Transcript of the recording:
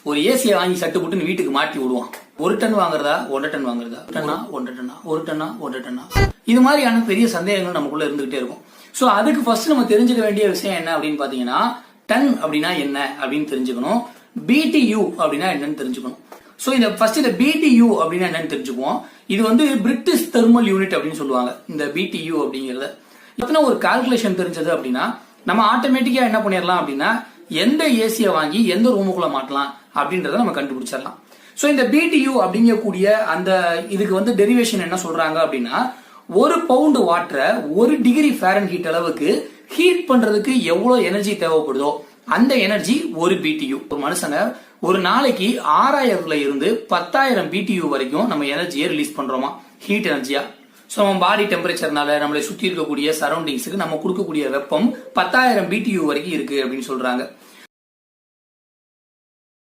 ஒரு ஏசியை வாங்கி சட்டு புட்டுன்னு வீட்டுக்கு மாட்டி விடுவான். 1 டன் வாங்குறதா 1.5 டன் வாங்குறதா, டன்னா 1 டன்னா, 1 டன்னா 1 டன்னா, இது மாதிரியான பெரிய சந்தேகங்கள் நமக்குள்ள இருந்துகிட்டே இருக்கும். சோ அதுக்கு ஃபர்ஸ்ட் நம்ம தெரிஞ்சுக்க வேண்டிய விஷயம் என்ன அப்படின்னு பாத்தீங்கன்னா, டன் அப்படின்னா என்ன அப்படின்னு தெரிஞ்சுக்கணும், BTU அப்படின்னா என்னன்னு தெரிஞ்சுக்கணும். சோ இந்த ஃபர்ஸ்ட் இந்த BTU அப்படின்னா என்னன்னு தெரிஞ்சுக்குவோம். இது வந்து பிரிட்டிஷ் தெர்மல் யூனிட் அப்படின்னு சொல்லுவாங்க. இந்த BTU அப்படிங்கறத எத்தனை ஒரு கால்குலேஷன் தெரிஞ்சது அப்படின்னா, நம்ம ஆட்டோமேட்டிக்கா என்ன பண்ணிடலாம் அப்படின்னா, எந்த ஏசியை வாங்கி எந்த ரூமுக்குள்ள மாட்டலாம் அப்படின்றத நம்ம கண்டுபிடிச்சிடலாம். சோ இந்த BTU அப்படிங்கக்கூடிய அந்த இதுக்கு வந்து டெரிவேஷன் என்ன சொல்றாங்க அப்படின்னா, 1 பவுண்ட் வாட்டரை 1 டிகிரி ஃபாரன்ஹீட் அளவுக்கு ஹீட் பண்றதுக்கு எவ்வளவு எனர்ஜி தேவைப்படுதோ அந்த எனர்ஜி 1 BTU. ஒரு மனுஷங்க ஒரு நாளைக்கு 6000ல இருந்து 10,000 BTU வரைக்கும் நம்ம எனர்ஜியை ரிலீஸ் பண்றோமா, ஹீட் எனர்ஜியா. சோ நம்ம பாடி டெம்பரேச்சர்னால நம்மளை சுத்தி இருக்கக்கூடிய சரௌண்டிங்ஸுக்கு நம்ம கொடுக்கக்கூடிய வெப்பம் 10,000 BTU வரைக்கும் இருக்கு அப்படின்னு சொல்றாங்க.